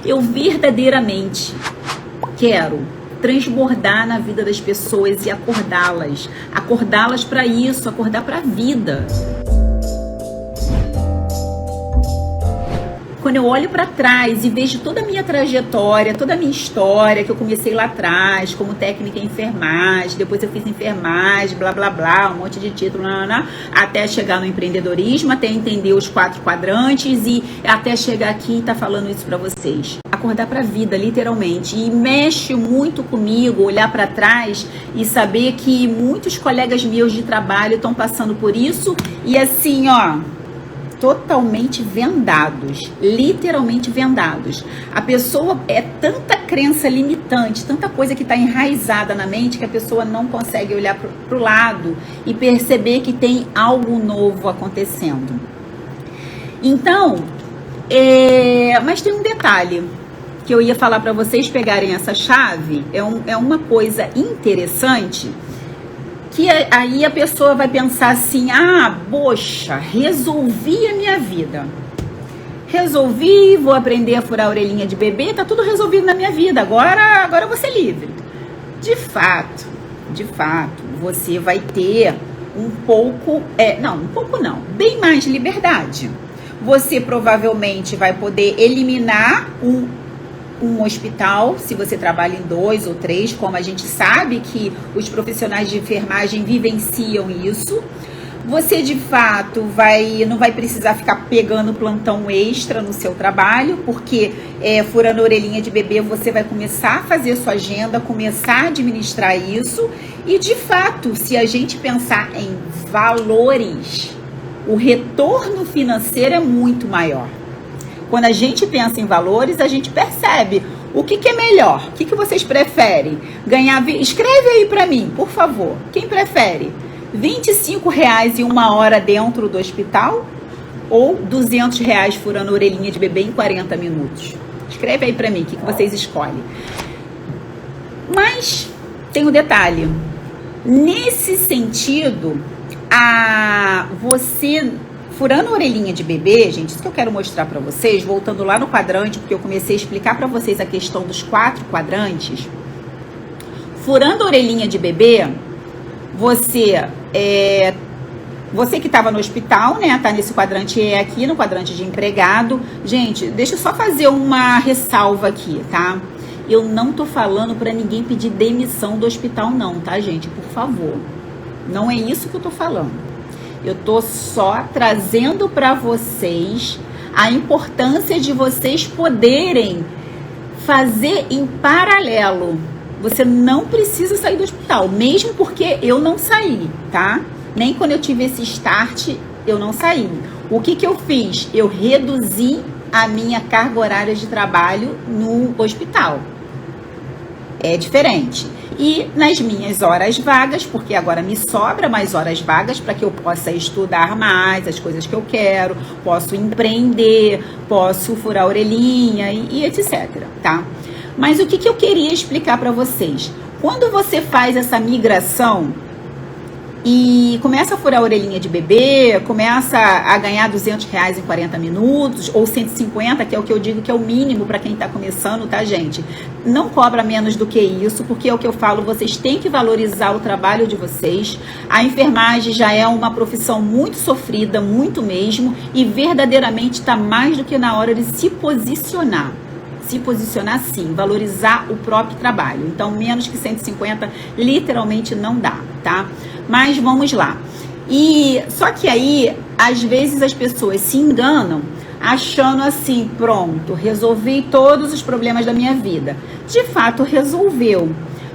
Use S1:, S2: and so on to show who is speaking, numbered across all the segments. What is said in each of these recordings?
S1: Eu verdadeiramente quero transbordar na vida das pessoas e acordá-las para isso, acordar para a vida. Quando eu olho para trás e vejo toda a minha trajetória, toda a minha história, que eu comecei lá atrás, como técnica em enfermagem, depois eu fiz enfermagem, blá, blá, blá, um monte de título, até chegar no empreendedorismo, até entender os 4 quadrantes e até chegar aqui e tá falando isso para vocês. Acordar para a vida, literalmente. E mexe muito comigo olhar para trás e saber que muitos colegas meus de trabalho estão passando por isso e assim, ó, totalmente vendados, literalmente vendados. A pessoa é tanta crença limitante, tanta coisa que está enraizada na mente que a pessoa não consegue olhar para o lado e perceber que tem algo novo acontecendo. Então, mas tem um detalhe que eu ia falar para vocês pegarem essa chave, é uma coisa interessante, que aí a pessoa vai pensar assim, poxa, resolvi a minha vida. Resolvi, vou aprender a furar a orelhinha de bebê, tá tudo resolvido na minha vida, agora eu vou ser livre. De fato, você vai ter bem mais liberdade. Você provavelmente vai poder eliminar um hospital, se você trabalha em 2 ou 3, como a gente sabe que os profissionais de enfermagem vivenciam isso. Você, de fato, não vai precisar ficar pegando plantão extra no seu trabalho, porque furando a orelhinha de bebê, você vai começar a fazer sua agenda, começar a administrar isso. E, de fato, se a gente pensar em valores, o retorno financeiro é muito maior. Quando a gente pensa em valores, a gente percebe o que é melhor. O que vocês preferem? Escreve aí para mim, por favor. Quem prefere? R$25 em 1 hora dentro do hospital ou R$200 furando a orelhinha de bebê em 40 minutos? Escreve aí para mim o que vocês escolhem. Mas tem um detalhe. Nesse sentido, você furando a orelhinha de bebê, gente, isso que eu quero mostrar para vocês, voltando lá no quadrante, porque eu comecei a explicar para vocês a questão dos 4 quadrantes. Furando a orelhinha de bebê, você que estava no hospital, né, tá nesse quadrante aqui, no quadrante de empregado. Gente, deixa eu só fazer uma ressalva aqui, tá? Eu não tô falando para ninguém pedir demissão do hospital não, tá, gente? Por favor. Não é isso que eu tô falando. Eu tô só trazendo para vocês a importância de vocês poderem fazer em paralelo. Você não precisa sair do hospital, mesmo porque eu não saí, tá? Nem quando eu tive esse start, eu não saí. O que eu fiz? Eu reduzi a minha carga horária de trabalho no hospital. É diferente. E nas minhas horas vagas, porque agora me sobra mais horas vagas para que eu possa estudar mais as coisas que eu quero, posso empreender, posso furar a orelhinha e etc, tá? Mas o que eu queria explicar para vocês? Quando você faz essa migração e começa a furar a orelhinha de bebê, começa a ganhar R$200 em 40 minutos, ou 150, que é o que eu digo que é o mínimo para quem está começando, tá, gente? Não cobra menos do que isso, porque é o que eu falo, vocês têm que valorizar o trabalho de vocês. A enfermagem já é uma profissão muito sofrida, muito mesmo, e verdadeiramente está mais do que na hora de se posicionar. Se posicionar sim, valorizar o próprio trabalho. Então, menos que 150 literalmente não dá, tá? Mas vamos lá. Só que aí, às vezes as pessoas se enganam achando assim, pronto, resolvi todos os problemas da minha vida. De fato, resolveu.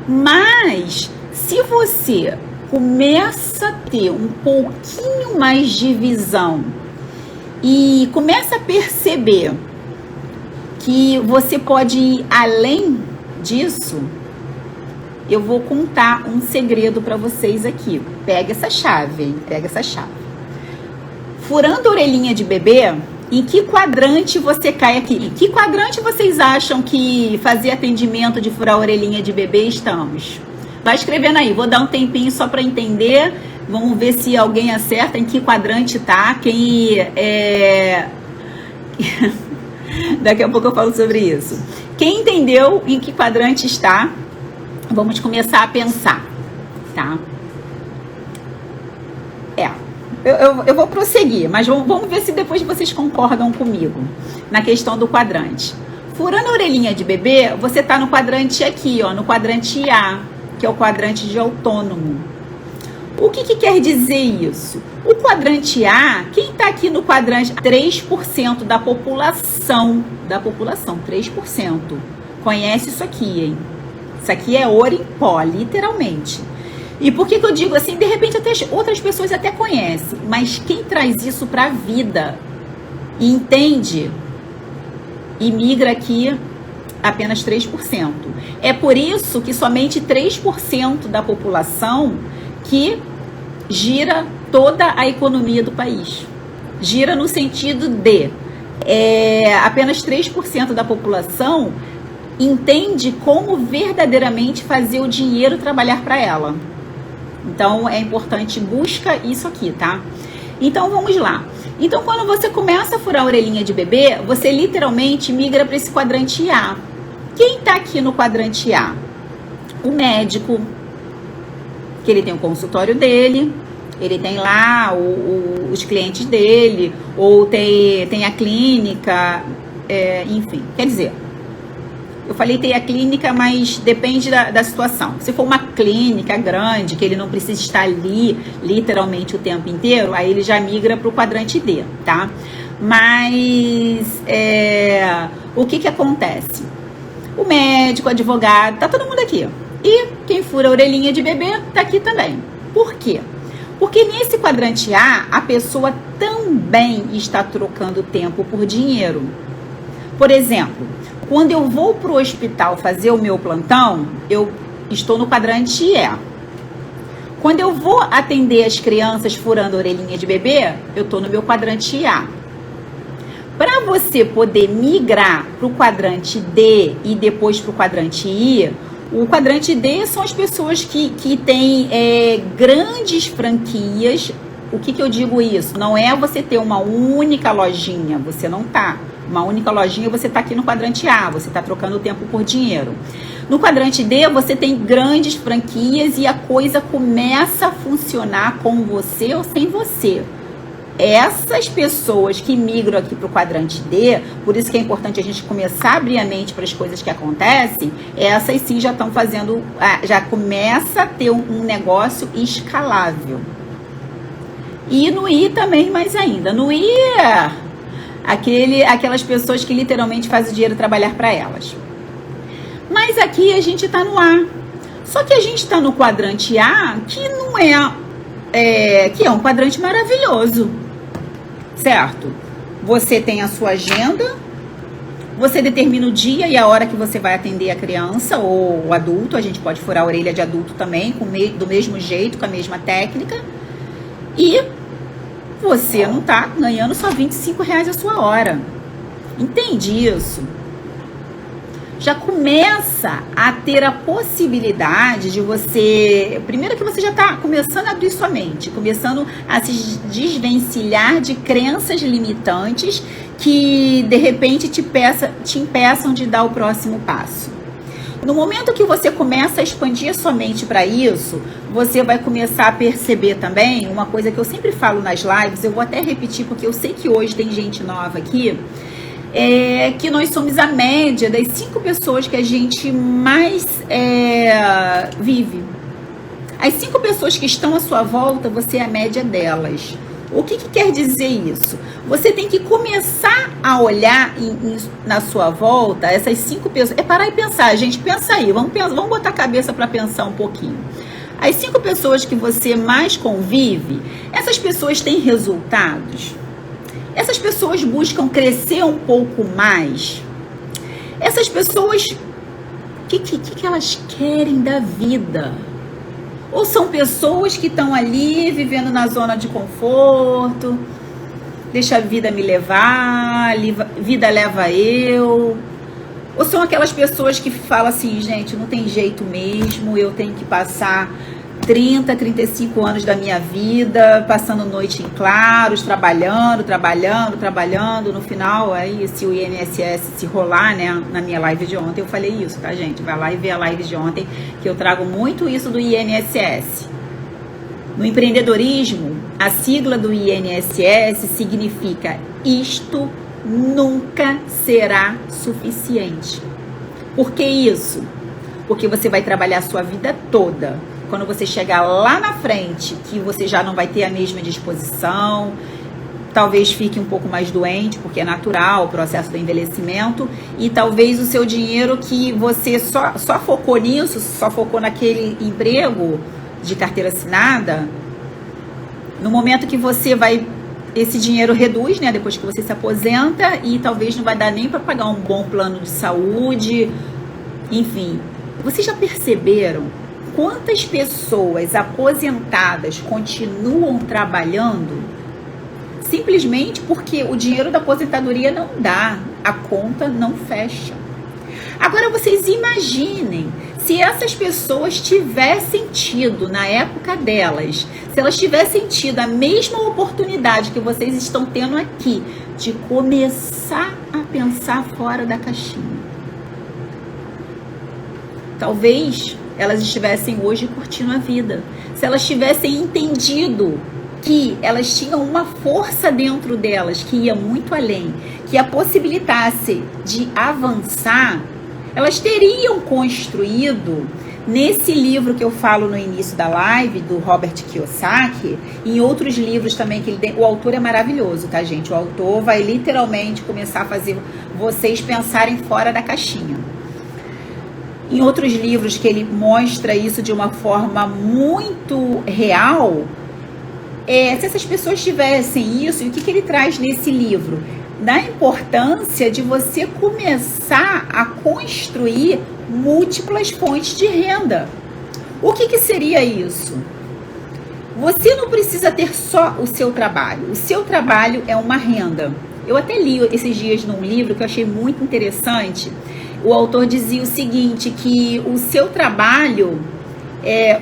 S1: Mas, se você começa a ter um pouquinho mais de visão e começa a perceber que você pode ir além disso, eu vou contar um segredo para vocês aqui. Pega essa chave, hein? Pega essa chave. Furando a orelhinha de bebê, em que quadrante você cai aqui? Em que quadrante vocês acham que fazer atendimento de furar a orelhinha de bebê estamos? Vai escrevendo aí, vou dar um tempinho só para entender. Vamos ver se alguém acerta em que quadrante tá. Daqui a pouco eu falo sobre isso. Quem entendeu em que quadrante está, vamos começar a pensar, tá? Eu vou prosseguir, mas vamos ver se depois vocês concordam comigo na questão do quadrante. Furando a orelhinha de bebê, você está no quadrante aqui, ó, no quadrante A, que é o quadrante de autônomo. O que quer dizer isso? O quadrante A, quem está aqui no quadrante? 3% da população, 3%. Conhece isso aqui, hein? Isso aqui é ouro em pó, literalmente. E por que eu digo assim? De repente até outras pessoas até conhecem, mas quem traz isso para a vida e entende e migra aqui apenas 3%. É por isso que somente 3% da população que gira toda a economia do país. Gira no sentido de apenas 3% da população entende como verdadeiramente fazer o dinheiro trabalhar para ela. Então, é importante, busca isso aqui, tá? Então, vamos lá. Então, quando você começa a furar a orelhinha de bebê, você literalmente migra para esse quadrante A. Quem tá aqui no quadrante A? O médico, que ele tem o consultório dele, ele tem lá os clientes dele, ou tem a clínica, enfim, quer dizer... Eu falei tem a clínica, mas depende da situação. Se for uma clínica grande, que ele não precisa estar ali literalmente o tempo inteiro, aí ele já migra para o quadrante D, tá? Mas o que acontece? O médico, o advogado, tá todo mundo aqui. E quem fura a orelhinha de bebê tá aqui também. Por quê? Porque nesse quadrante A, a pessoa também está trocando tempo por dinheiro. Por exemplo, quando eu vou para o hospital fazer o meu plantão, eu estou no quadrante E. Quando eu vou atender as crianças furando a orelhinha de bebê, eu estou no meu quadrante A. Para você poder migrar para o quadrante D e depois para o quadrante I, o quadrante D são as pessoas que têm grandes franquias. O que eu digo isso? Não é você ter uma única lojinha, você não tá. Uma única lojinha, você está aqui no quadrante A, você está trocando o tempo por dinheiro. No quadrante D, você tem grandes franquias e a coisa começa a funcionar com você ou sem você. Essas pessoas que migram aqui para o quadrante D, por isso que é importante a gente começar a abrir a mente para as coisas que acontecem, essas sim já estão fazendo, já começa a ter um negócio escalável. E no I também mais ainda. No I aquelas pessoas que literalmente fazem o dinheiro trabalhar para elas. Mas aqui a gente está no A. Só que a gente está no quadrante A, que não que é um quadrante maravilhoso, certo? Você tem a sua agenda, você determina o dia e a hora que você vai atender a criança ou o adulto. A gente pode furar a orelha de adulto também, do mesmo jeito, com a mesma técnica. E você não está ganhando só R$25 a sua hora. Entende isso? Já começa a ter a possibilidade de você... Primeiro que você já está começando a abrir sua mente, começando a se desvencilhar de crenças limitantes que, de repente, te impeçam de dar o próximo passo. No momento que você começa a expandir a sua mente para isso, você vai começar a perceber também uma coisa que eu sempre falo nas lives, eu vou até repetir porque eu sei que hoje tem gente nova aqui, que nós somos a média das 5 pessoas que a gente mais vive. As 5 pessoas que estão à sua volta, você é a média delas. O que quer dizer isso? Você tem que começar a olhar na sua volta, essas 5 pessoas. É parar e pensar, gente, pensa aí, vamos botar a cabeça para pensar um pouquinho. As 5 pessoas que você mais convive, essas pessoas têm resultados? Essas pessoas buscam crescer um pouco mais? Essas pessoas, o que elas querem da vida? Ou são pessoas que estão ali vivendo na zona de conforto, deixa a vida me levar, vida leva eu? Ou são aquelas pessoas que falam assim, gente, não tem jeito mesmo, eu tenho que passar 30, 35 anos da minha vida, passando noite em claros, trabalhando. No final, aí, se o INSS se rolar, né, na minha live de ontem, eu falei isso, tá, gente? Vai lá e vê a live de ontem, que eu trago muito isso do INSS. No empreendedorismo, a sigla do INSS significa: isto nunca será suficiente. Por que isso? Porque você vai trabalhar a sua vida toda. Quando você chegar lá na frente, que você já não vai ter a mesma disposição, talvez fique um pouco mais doente, porque é natural o processo do envelhecimento, e talvez o seu dinheiro que você só focou nisso, só focou naquele emprego de carteira assinada, no momento que você vai, esse dinheiro reduz, né, depois que você se aposenta, e talvez não vai dar nem para pagar um bom plano de saúde, enfim. Vocês já perceberam quantas pessoas aposentadas continuam trabalhando simplesmente porque o dinheiro da aposentadoria não dá, a conta não fecha? Agora vocês imaginem se essas pessoas tivessem tido, na época delas, se elas tivessem tido a mesma oportunidade que vocês estão tendo aqui, de começar a pensar fora da caixinha. Talvez elas estivessem hoje curtindo a vida. Se elas tivessem entendido que elas tinham uma força dentro delas que ia muito além, que a possibilitasse de avançar, elas teriam construído, nesse livro que eu falo no início da live, do Robert Kiyosaki, e em outros livros também que ele tem. O autor é maravilhoso, tá, gente? O autor vai literalmente começar a fazer vocês pensarem fora da caixinha. Em outros livros que ele mostra isso de uma forma muito real, se essas pessoas tivessem isso, e o que ele traz nesse livro? Da importância de você começar a construir múltiplas fontes de renda. O que seria isso? Você não precisa ter só o seu trabalho. O seu trabalho é uma renda. Eu até li esses dias num livro que eu achei muito interessante. O autor dizia o seguinte, que o seu trabalho,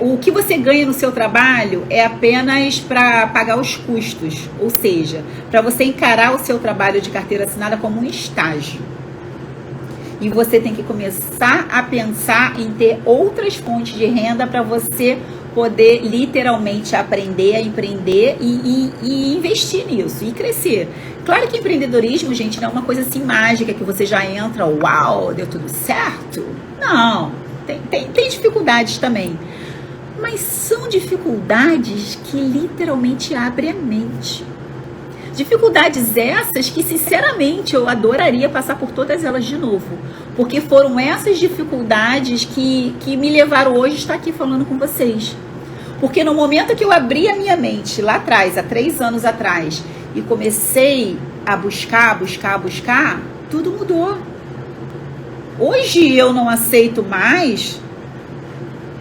S1: o que você ganha no seu trabalho é apenas para pagar os custos, ou seja, para você encarar o seu trabalho de carteira assinada como um estágio. E você tem que começar a pensar em ter outras fontes de renda para você poder literalmente aprender a empreender e investir nisso, e crescer. Claro que empreendedorismo, gente, não é uma coisa assim mágica que você já entra, uau, deu tudo certo. Não, tem dificuldades também. Mas são dificuldades que literalmente abrem a mente. Dificuldades essas que, sinceramente, eu adoraria passar por todas elas de novo. Porque foram essas dificuldades que me levaram hoje a estar aqui falando com vocês. Porque no momento que eu abri a minha mente, lá atrás, há 3 anos atrás, e comecei a buscar, tudo mudou. Hoje eu não aceito mais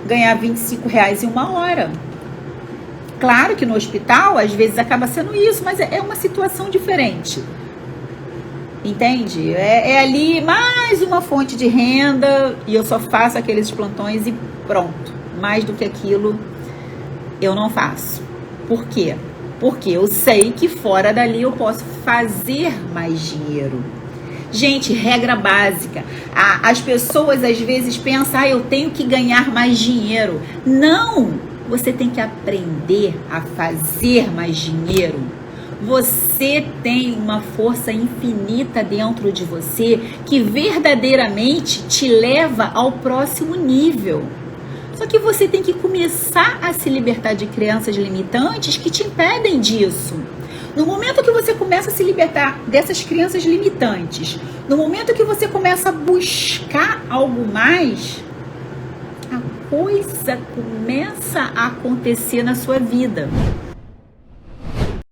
S1: ganhar R$25 em 1 hora. Claro que no hospital, às vezes, acaba sendo isso, mas é uma situação diferente. Entende? É ali mais uma fonte de renda e eu só faço aqueles plantões e pronto. Mais do que aquilo, eu não faço. Por quê? Porque eu sei que fora dali eu posso fazer mais dinheiro. Gente, regra básica. As pessoas às vezes pensam, eu tenho que ganhar mais dinheiro. Não! Você tem que aprender a fazer mais dinheiro. Você tem uma força infinita dentro de você que verdadeiramente te leva ao próximo nível. Só que você tem que começar a se libertar de crenças limitantes que te impedem disso. No momento que você começa a se libertar dessas crenças limitantes, no momento que você começa a buscar algo mais, a coisa começa a acontecer na sua vida.